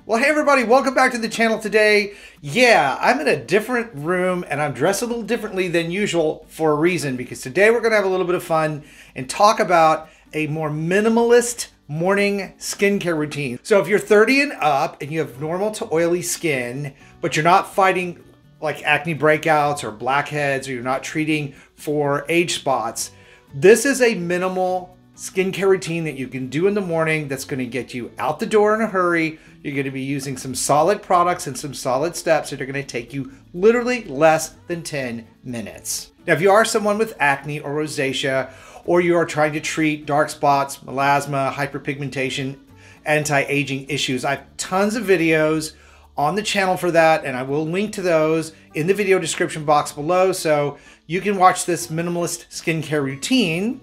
Well, hey everybody, welcome back to the channel today. Yeah, I'm in a different room and I'm dressed a little differently than usual for a reason, because today we're gonna have a little bit of fun and talk about a more minimalist morning skincare routine. So if you're 30 and up and you have normal to oily skin, but you're not fighting like acne breakouts or blackheads, or you're not treating for age spots, this is a minimal skincare routine that you can do in the morning that's going to get you out the door in a hurry. You're going to be using some solid products and some solid steps that are going to take you literally less than 10 minutes. Now, if you are someone with acne or rosacea, or you are trying to treat dark spots, melasma, hyperpigmentation, anti-aging issues, I have tons of videos on the channel for that, and I will link to those in the video description box below, so you can watch this minimalist skincare routine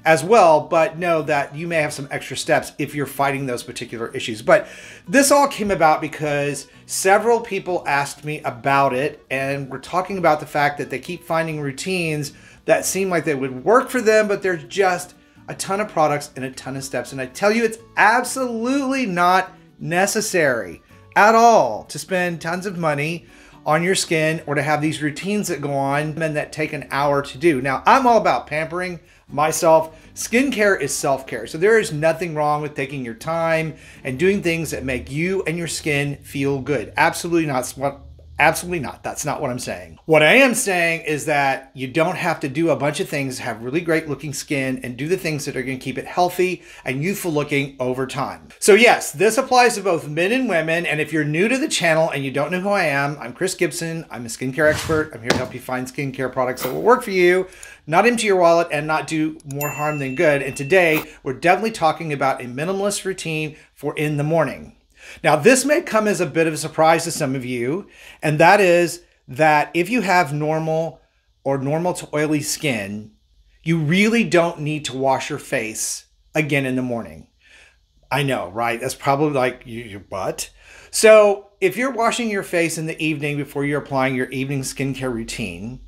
as well, but know that you may have some extra steps if you're fighting those particular issues. But this all came about because several people asked me about it, and we're talking about the fact that they keep finding routines that seem like they would work for them, but there's just a ton of products and a ton of steps. And I tell you, it's absolutely not necessary at all to spend tons of money on your skin or to have these routines that go on and that take an hour to do. Now, I'm all about pampering myself. Skincare is self-care. So there is nothing wrong with taking your time and doing things that make you and your skin feel good. Absolutely not. Absolutely not. That's not what I'm saying. What I am saying is that you don't have to do a bunch of things, have really great looking skin, and do the things that are going to keep it healthy and youthful looking over time. So yes, this applies to both men and women. And if you're new to the channel and you don't know who I am, I'm Chris Gibson. I'm a skincare expert. I'm here to help you find skincare products that will work for you, not empty your wallet, and not do more harm than good. And today we're definitely talking about a minimalist routine for in the morning. Now, this may come as a bit of a surprise to some of you, and that is that if you have normal or normal to oily skin, you really don't need to wash your face again in the morning. I know, right? That's probably like, your butt. So if you're washing your face in the evening before you're applying your evening skincare routine,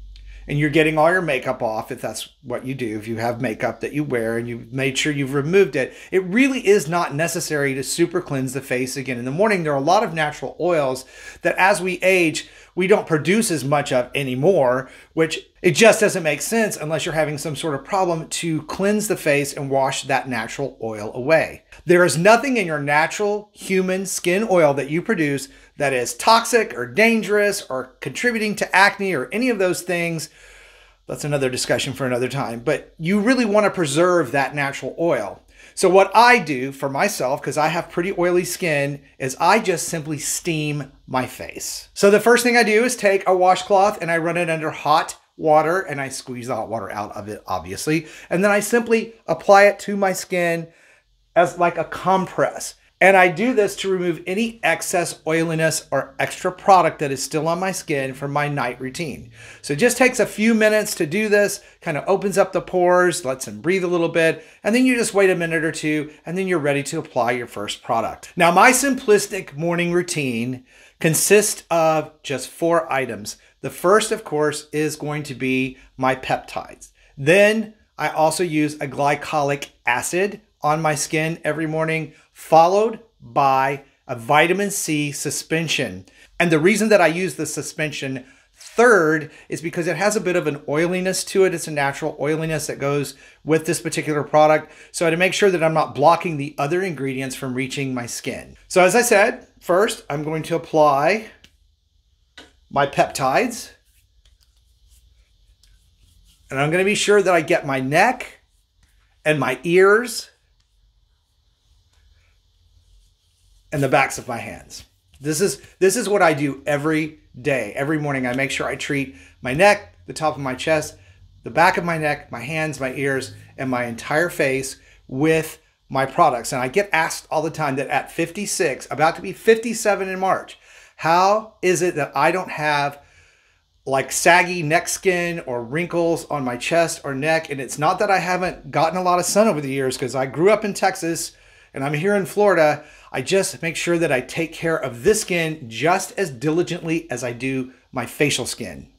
and you're getting all your makeup off, if that's what you do, if you have makeup that you wear and you've made sure you've removed it, it really is not necessary to super cleanse the face again in the morning. There are a lot of natural oils that as we age, we don't produce as much of anymore, which it just doesn't make sense unless you're having some sort of problem to cleanse the face and wash that natural oil away. There is nothing in your natural human skin oil that you produce that is toxic or dangerous or contributing to acne or any of those things. That's another discussion for another time, but you really want to preserve that natural oil. So what I do for myself, because I have pretty oily skin, is I just simply steam my face. So the first thing I do is take a washcloth and I run it under hot water and I squeeze the hot water out of it, obviously. And then I simply apply it to my skin as like a compress. And I do this to remove any excess oiliness or extra product that is still on my skin from my night routine. So it just takes a few minutes to do this, kind of opens up the pores, lets them breathe a little bit, and then you just wait a minute or two, and then you're ready to apply your first product. Now, my simplistic morning routine consists of just 4 items. The first, of course, is going to be my peptides. Then I also use a glycolic acid on my skin every morning, followed by a vitamin C suspension. And the reason that I use the suspension third is because it has a bit of an oiliness to it. It's a natural oiliness that goes with this particular product. So to make sure that I'm not blocking the other ingredients from reaching my skin. So as I said, first I'm going to apply my peptides. And I'm going to be sure that I get my neck and my ears and the backs of my hands. This is what I do every day. Every morning I make sure I treat my neck, the top of my chest, the back of my neck, my hands, my ears, and my entire face with my products. And I get asked all the time that at 56, about to be 57 in March, how is it that I don't have like saggy neck skin or wrinkles on my chest or neck? And it's not that I haven't gotten a lot of sun over the years, because I grew up in Texas and I'm here in Florida. I just make sure that I take care of this skin just as diligently as I do my facial skin.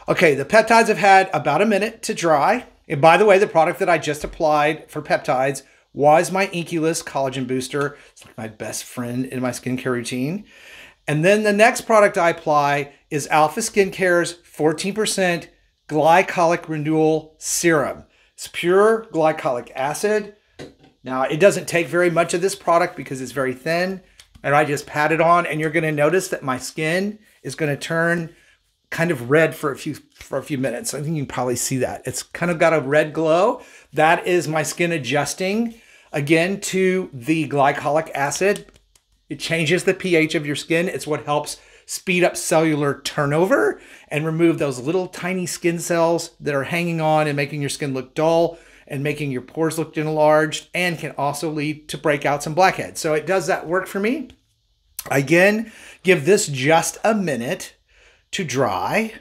Okay, the peptides have had about a minute to dry. And by the way, the product that I just applied for peptides was my Inkey Collagen Booster. It's like my best friend in my skincare routine. And then the next product I apply is Alpha Skincare's 14% Glycolic Renewal Serum. It's pure glycolic acid. Now, it doesn't take very much of this product because it's very thin, and I just pat it on, and you're going to notice that my skin is going to turn kind of red for a few minutes. I think you can probably see that. It's kind of got a red glow. That is my skin adjusting again to the glycolic acid. It changes the pH of your skin. It's what helps speed up cellular turnover and remove those little tiny skin cells that are hanging on and making your skin look dull and making your pores look enlarged, and can also lead to breakouts and blackheads. So it does that work for me. Again, give this just a minute to dry.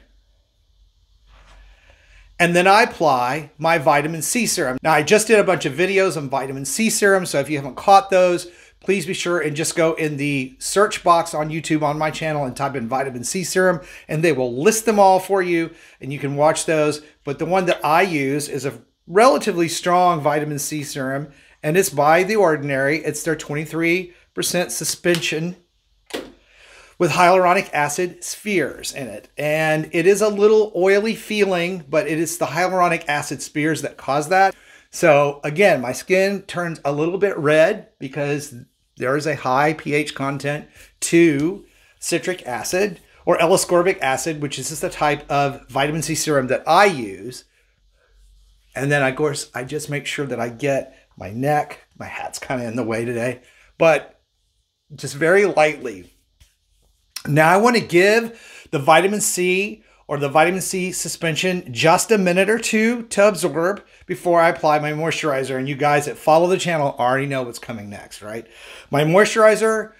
And then I apply my vitamin C serum. Now, I just did a bunch of videos on vitamin C serum, so if you haven't caught those, please be sure and just go in the search box on YouTube on my channel and type in vitamin C serum, and they will list them all for you, and you can watch those. But the one that I use is a relatively strong vitamin C serum, and it's by The Ordinary. It's their 23% suspension with hyaluronic acid spheres in it. And it is a little oily feeling, but it is the hyaluronic acid spheres that cause that. So again, my skin turns a little bit red because there is a high pH content to citric acid or L-ascorbic acid, which is just the type of vitamin C serum that I use. And then, of course, I just make sure that I get my neck. My hat's kind of in the way today, but just very lightly. Now I want to give the vitamin C or the vitamin C suspension just a minute or two to absorb before I apply my moisturizer. And you guys that follow the channel already know what's coming next, right? My moisturizer,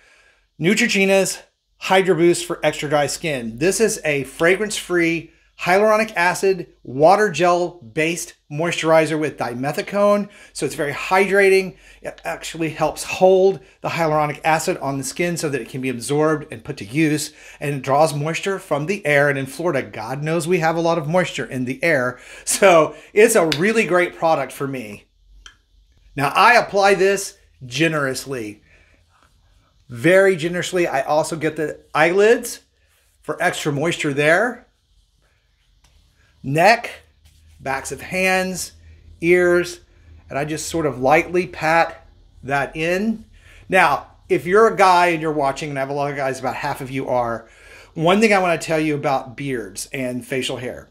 Neutrogena's Hydro Boost for extra dry skin. This is a fragrance-free hyaluronic acid water gel based moisturizer with dimethicone. So it's very hydrating. It actually helps hold the hyaluronic acid on the skin so that it can be absorbed and put to use, and it draws moisture from the air. And in Florida, God knows we have a lot of moisture in the air. So it's a really great product for me. Now I apply this generously, very generously. I also get the eyelids for extra moisture there. Neck, backs of hands, ears, and I just sort of lightly pat that in. Now, if you're a guy and you're watching, and I have a lot of guys, about half of you are, one thing I want to tell you about beards and facial hair.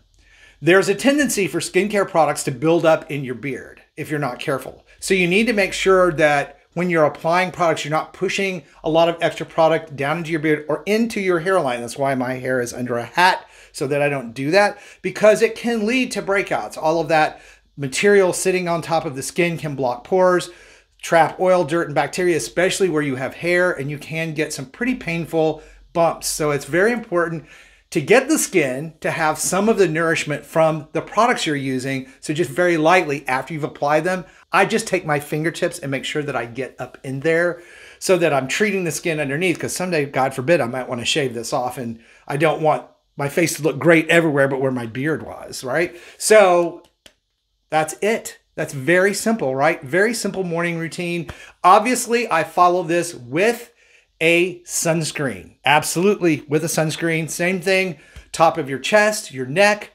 There's a tendency for skincare products to build up in your beard if you're not careful. So you need to make sure that when you're applying products, you're not pushing a lot of extra product down into your beard or into your hairline. That's why my hair is under a hat, so that I don't do that, because it can lead to breakouts. All of that material sitting on top of the skin can block pores, trap oil, dirt, and bacteria, especially where you have hair, and you can get some pretty painful bumps. So it's very important to get the skin to have some of the nourishment from the products you're using. So just very lightly after you've applied them, I just take my fingertips and make sure that I get up in there so that I'm treating the skin underneath, because someday, God forbid, I might want to shave this off, and I don't want my face to look great everywhere but where my beard was, right? So that's it. That's very simple, right? Very simple morning routine. Obviously, I follow this with a sunscreen. Absolutely, with a sunscreen. Same thing, top of your chest, your neck,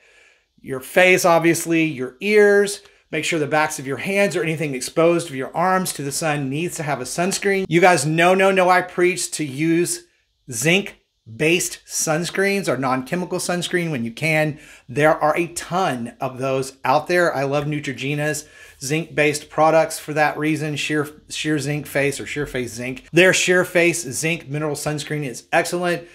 your face, obviously, your ears. Make sure the backs of your hands or anything exposed of your arms to the sun needs to have a sunscreen. You guys know, I preach to use zinc-based sunscreens or non-chemical sunscreen when you can. There are a ton of those out there. I love Neutrogena's zinc-based products for that reason. Sheer Zinc Face or Sheer Face Zinc. Their Sheer Face Zinc Mineral Sunscreen is excellent.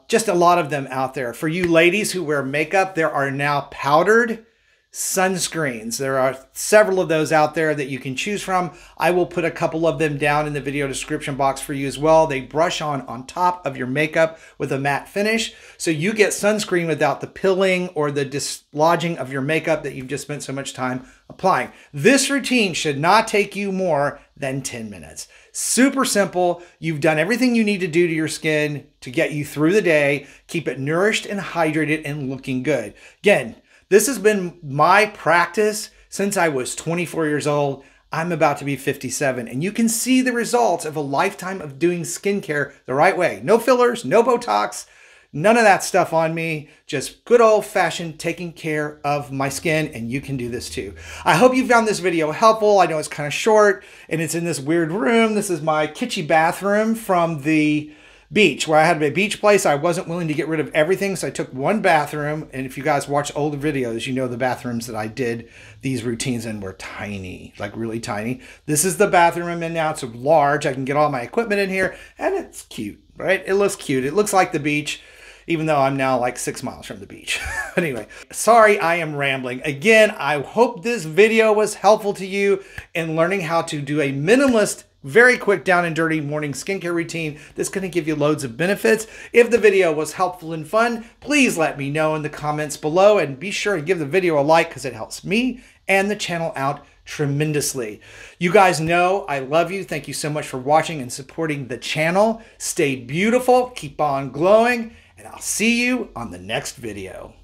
Just a lot of them out there. For you ladies who wear makeup, there are now powdered sunscreens. There are several of those out there that you can choose from. I will put a couple of them down in the video description box for you as well. They brush on top of your makeup with a matte finish, so you get sunscreen without the pilling or the dislodging of your makeup that you've just spent so much time applying. This routine should not take you more than 10 minutes. Super simple. You've done everything you need to do to your skin to get you through the day, keep it nourished and hydrated and looking good. Again, this has been my practice since I was 24 years old. I'm about to be 57, and you can see the results of a lifetime of doing skincare the right way. No fillers, no Botox, none of that stuff on me. Just good old-fashioned taking care of my skin, and you can do this too. I hope you found this video helpful. I know it's kind of short, and it's in this weird room. This is my kitschy bathroom from the beach, where I had a beach place. I wasn't willing to get rid of everything, so I took one bathroom. And if you guys watch older videos, you know the bathrooms that I did these routines in were tiny, like really tiny. This is the bathroom I'm in now. It's large. I can get all my equipment in here, and it's cute, right? It looks cute. It looks like the beach, even though I'm now like 6 miles from the beach. Anyway, sorry I am rambling. Again, I hope this video was helpful to you in learning how to do a minimalist, very quick down and dirty morning skincare routine that's going to give you loads of benefits. If the video was helpful and fun, please let me know in the comments below, and be sure to give the video a like because it helps me and the channel out tremendously. You guys know I love you. Thank you so much for watching and supporting the channel. Stay beautiful, keep on glowing, and I'll see you on the next video.